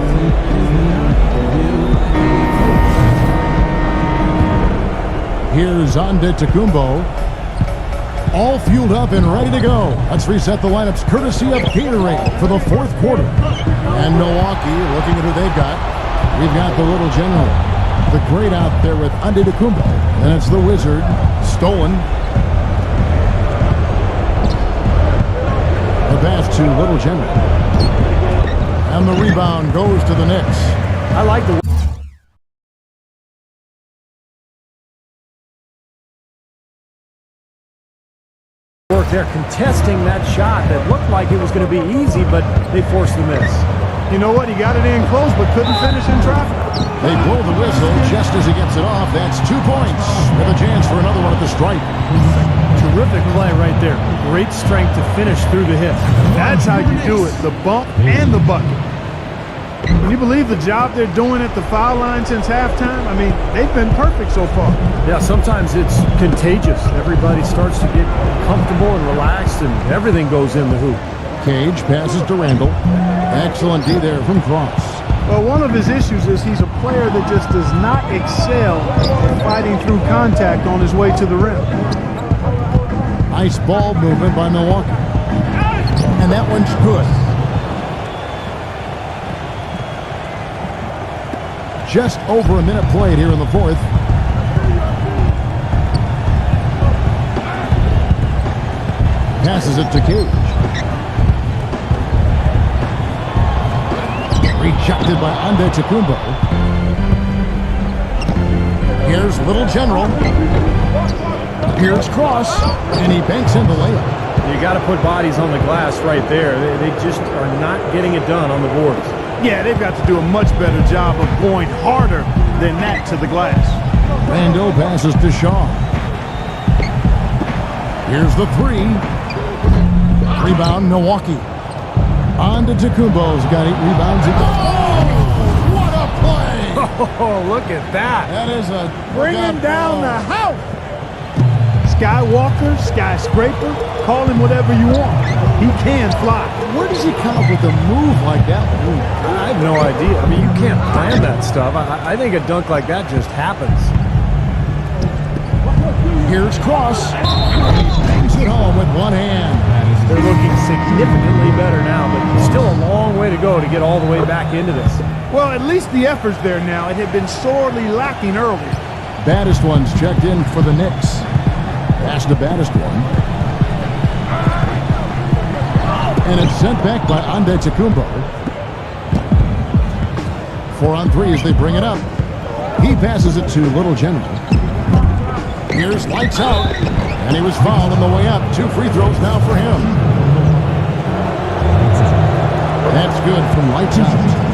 Here's Antetokounmpo. All fueled up and ready to go. Let's reset the lineups courtesy of Gatorade for the fourth quarter. And Milwaukee looking at who they've got. We've got the Little General. The great out there with Antetokounmpo. And it's the Wizard. Stolen. The pass to Little General. And the rebound goes to the Knicks. I like the work there, contesting that shot that looked like it was going to be easy, but they forced the miss. You know what? He got it in close, but couldn't finish in traffic. They blow the whistle just as he gets it off. That's 2 points with a chance for another one at the stripe. Terrific play right there. Great strength to finish through the hip. That's how you do it, the bump and the bucket. Can you believe the job they're doing at the foul line since halftime? I mean, they've been perfect so far. Yeah, sometimes it's contagious. Everybody starts to get comfortable and relaxed, and everything goes in the hoop. Cage passes to Randall. Excellent D there from Cross. Well, one of his issues is he's a player that just does not excel at fighting through contact on his way to the rim. Nice ball movement by Milwaukee. And that one's good. Just over a minute played here in the fourth. Passes it to Cage. Rejected by Antetokounmpo. Here's Little General. Here's Cross, and he banks in the layup. You got to put bodies on the glass right there. They just are not getting it done on the boards. Yeah, they've got to do a much better job of going harder than that to the glass. Randall passes to Shaw. Here's the three. Rebound, Milwaukee. Antetokounmpo's got 8 rebounds. Oh, what a play! Oh, look at that. That is a... Bringing down the house. Skywalker, skyscraper, call him whatever you want. He can fly. Where does he come up with a move like that? I have no idea. I mean, you can't plan that stuff. I think a dunk like that just happens. Here's Cross. He bangs it home with one hand. They're looking significantly better now, but still a long way to go to get all the way back into this. Well, at least the effort's there now. It had been sorely lacking earlier. Baddest one's checked in for the Knicks. Pass the baddest one. And it's sent back by Antetokounmpo. 4 on 3 as they bring it up. He passes it to Little General. Here's lights out. And he was fouled on the way up. 2 free throws now for him. That's good from lights out.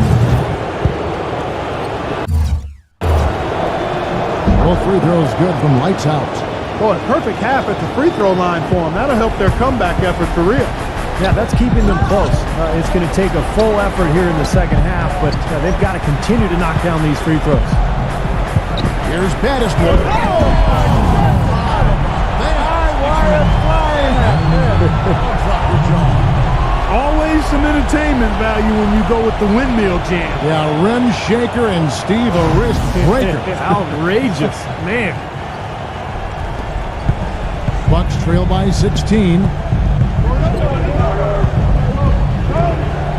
Both free throws good from lights out. Boy, a perfect half at the free throw line for them. That'll help their comeback effort for real. Yeah, that's keeping them close. It's going to take a full effort here in the second half, but they've got to continue to knock down these free throws. Here's baddest one. Always some entertainment value when you go with the windmill jam. Yeah, rim shaker and Steve a wrist breaker. Outrageous, man. Bucks trail by 16.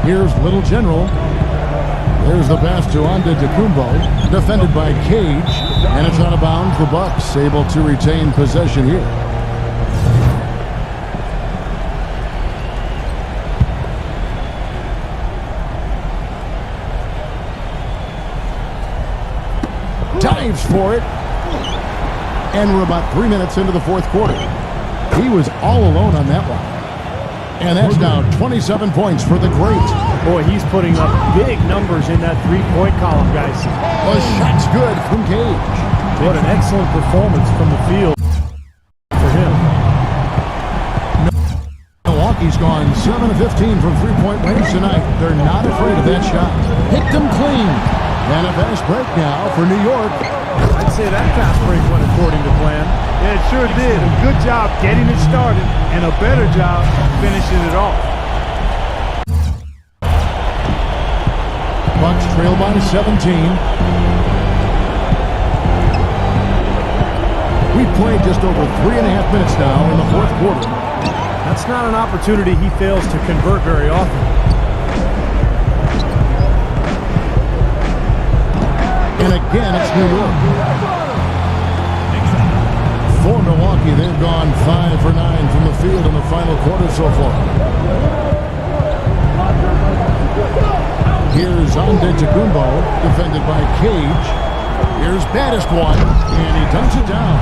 Here's Little General. There's the pass to Antetokounmpo, defended by Cage, and it's out of bounds. The Bucks able to retain possession here. Dives for it. And we're about 3 minutes into the fourth quarter. He was all alone on that one. And that's now 27 points for the great. Boy, he's putting up big numbers in that three-point column, guys. The shot's good from Cage. What an excellent performance from the field for him. Milwaukee's gone 7 of 15 from three-point range tonight. They're not afraid of that shot. Hit them clean. And a fast break now for New York. I'd say that fast break went according to plan. Yeah, it sure did. A good job getting it started and a better job finishing it off. Bucks trail by 17. We've played just over 3.5 minutes now in the fourth quarter. That's not an opportunity he fails to convert very often. And again, it's New York. For Milwaukee, they've gone 5 for 9 from the field in the final quarter so far. Here's Antetokounmpo, defended by Cage. Here's baddest one, and he dunks it down.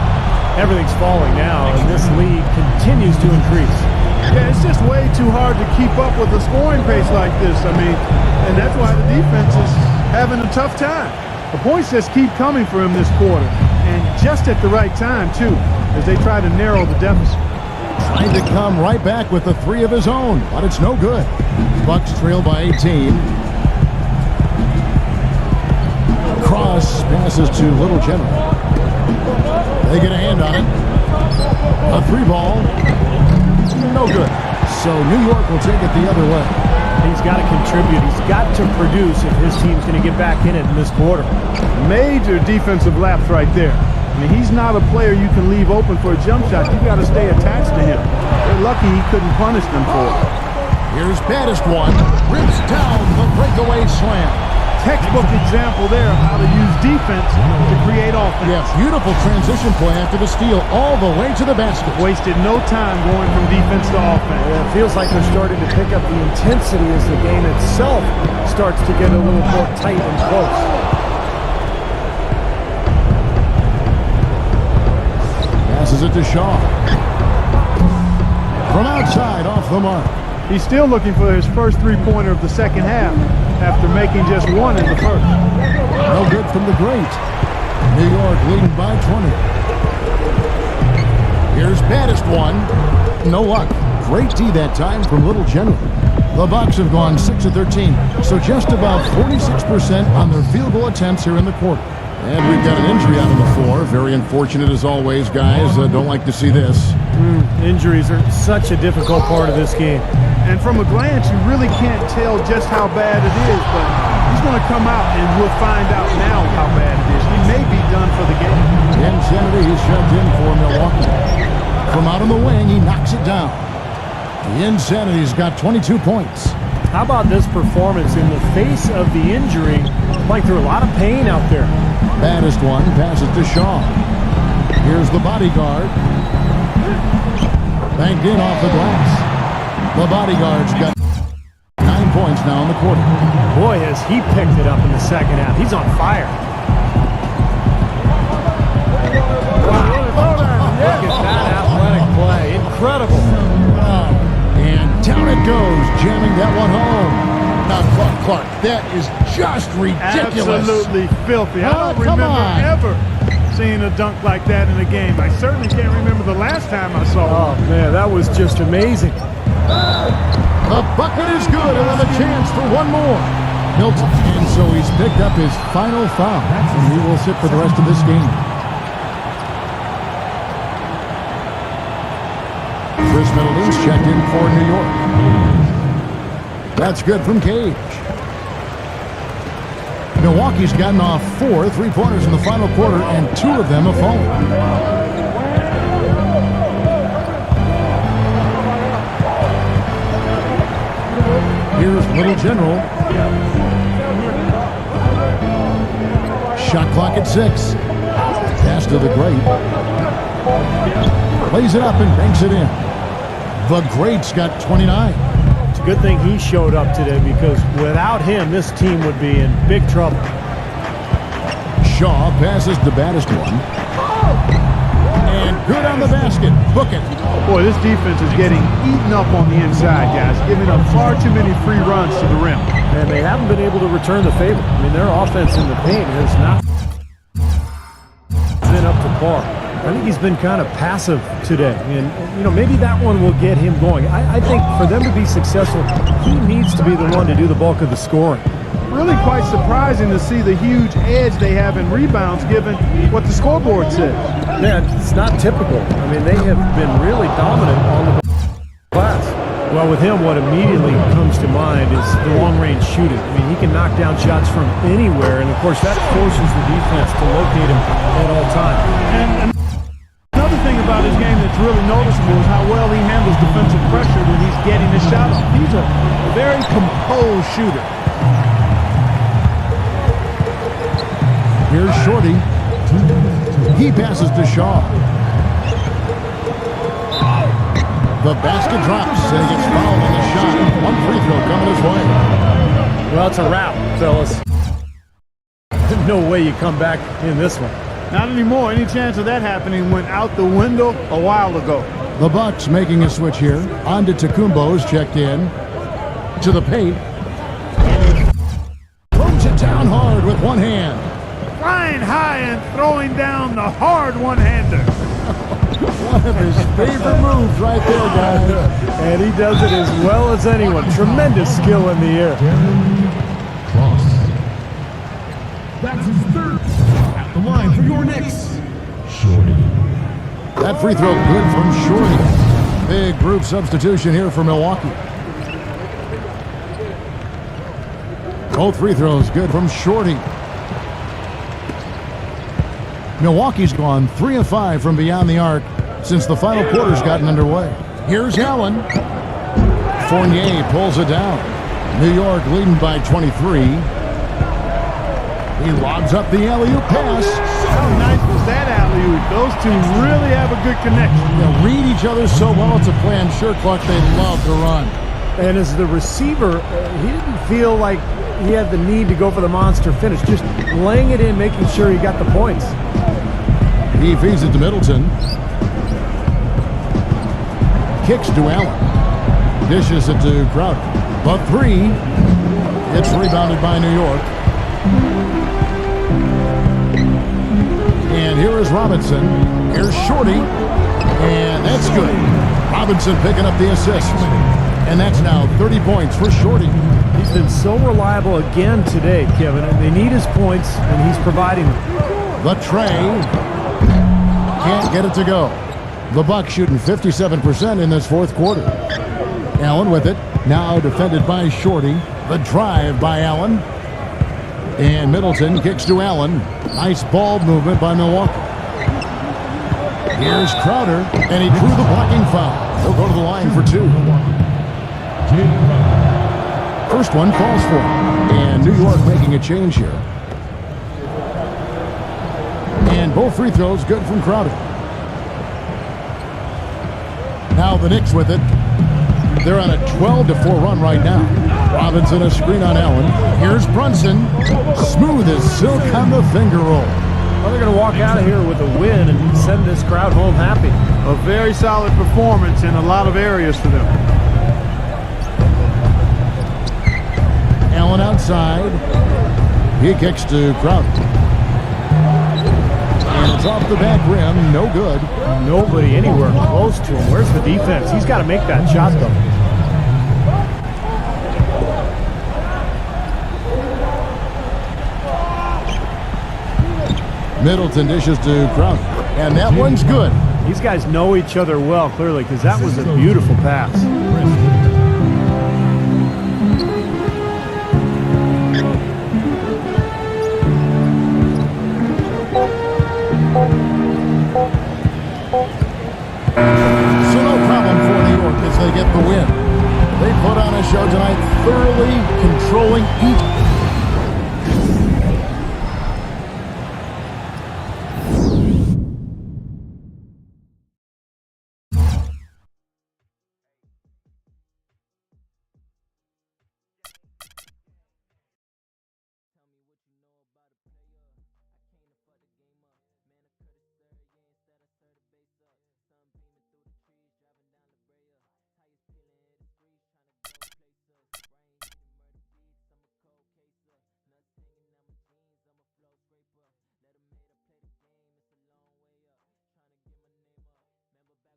Everything's falling now, and this lead continues to increase. Yeah, it's just way too hard to keep up with a scoring pace like this. I mean, and that's why the defense is having a tough time. The points just keep coming for him this quarter, and just at the right time, too, as they try to narrow the deficit. Trying to come right back with the 3 of his own, but it's no good. Bucks trail by 18. Cross passes to Little General. They get a hand on it. A 3-ball. No good. So New York will take it the other way. He's got to contribute. He's got to produce if his team's going to get back in it in this quarter. Major defensive lapse right there. I mean, he's not a player you can leave open for a jump shot. You've got to stay attached to him. They're lucky he couldn't punish them for it. Here's baddest one. Rips down the breakaway slam. textbook example there of how to use defense to create offense. Yeah, beautiful transition play after the steal all the way to the basket. Wasted no time going from defense to offense. Yeah, it feels like they're starting to pick up the intensity as the game itself starts to get a little more tight and close. Passes it to Shaw. From outside, off the mark. He's still looking for his first three-pointer of the second half after making just one in the first. No good from the great. New York leading by 20. Here's baddest one. No luck. Great D that time from Little General. The Bucks have gone 6 of 13, so just about 46% on their field goal attempts here in the quarter. And we've got an injury out on the floor. Very unfortunate as always, guys. Don't like to see this. Injuries are such a difficult part of this game. And from a glance, you really can't tell just how bad it is, but he's going to come out and we'll find out now how bad it is. He may be done for the game. Insanity, he's shoved in for Milwaukee. From out on the wing, he knocks it down. The Insanity's got 22 points. How about this performance in the face of the injury? Playing through a lot of pain out there. Baddest one passes to Shaw. Here's the bodyguard. Banked in off the glass. The bodyguard's got 9 points now in the quarter. Boy, has he picked it up in the second half. He's on fire. Wow. Look at that athletic play. Incredible. And down it goes, jamming that one home. Now, Clark, that is just ridiculous. Absolutely filthy. I don't come remember on. ever seeing a dunk like that in a game. I certainly can't remember the last time I saw Oh, one. man, that was just amazing. The bucket is good, and then a chance for one more. Milton, and so he's picked up his final foul, and he will sit for the rest of this game. Chris Middleton's checked in for New York. That's good from Cage. Milwaukee's gotten off 4 3-pointers in the final quarter, and 2 of them have fallen. Here's Little General. Shot clock at 6. Pass to the great. Plays it up and banks it in. The great's got 29. It's a good thing he showed up today because without him, this team would be in big trouble. Shaw passes the baddest one. And good on the basket. Book it. Boy, this defense is getting eaten up on the inside, guys, giving up far too many free runs to the rim. And they haven't been able to return the favor. I mean, their offense in the paint has not been up to par. I think he's been kind of passive today. And, you know, maybe that one will get him going. I think for them to be successful, he needs to be the one to do the bulk of the scoring. Really quite surprising to see the huge edge they have in rebounds given what the scoreboard says. Yeah, it's not typical. I mean, they have been really dominant on the glass. Well, with him, what immediately comes to mind is the long-range shooting. I mean, he can knock down shots from anywhere, and, of course, that forces the defense to locate him at all times. And another thing about his game that's really noticeable is how well he handles defensive pressure when he's getting his shot off. He's a very composed shooter. Here's Shorty. He passes to Shaw. The basket drops, and he gets fouled on the shot. One free throw coming his way. Well, it's a wrap, fellas. No way you come back in this one. Not anymore. Any chance of that happening went out the window a while ago. The Bucks making a switch here. On to Tacumbo's checked in. To the paint. And he throws it down hard with one hand. Flying high and throwing down the hard one-hander. One of his favorite moves right there, guys. And he does it as well as anyone. Tremendous skill in the air. That's his third. At the line for your Knicks, Shorty. That free throw good from Shorty. Big group substitution here for Milwaukee. Both free throws good from Shorty. Milwaukee's gone 3 of 5 from beyond the arc since the final quarter's gotten underway. Here's Allen. Fournier pulls it down. New York leading by 23. He lobs up the alley-oop pass. How nice was that alley-oop? Those two really have a good connection. They'll read each other so well. It's a play I'm sure, Clark, they love to run. And as the receiver, he didn't feel like he had the need to go for the monster finish. Just laying it in, making sure he got the points. He feeds it to Middleton. Kicks to Allen. Dishes it to Crowder. The three. It's rebounded by New York. And here is Robinson. Here's Shorty. And that's good. Robinson picking up the assist. And that's now 30 points for Shorty. He's been so reliable again today, Kevin. They need his points, and he's providing them. The tray. Can't get it to go. The Bucks shooting 57% in this fourth quarter. Allen with it. Now defended by Shorty. The drive by Allen. And Middleton kicks to Allen. Nice ball movement by Milwaukee. Here's Crowder. And he drew the blocking foul. He'll go to the line for two. First one falls for him. And New York making a change here. And both free throws good from Crowder. Now the Knicks with it. They're on a 12-4 run right now. Robinson a screen on Allen. Here's Brunson. Smooth as silk on the finger roll. Well, they're going to walk out of here with a win and send this crowd home happy. A very solid performance in a lot of areas for them. Allen outside. He kicks to Crowder. And it's off the back rim. No good. Nobody anywhere close to him. Where's the defense? He's got to make that shot, though. Middleton dishes to Crowder. And that one's good. These guys know each other well, clearly, because that was a beautiful pass. So no problem for New York as they get the win. They put on a show tonight, thoroughly controlling each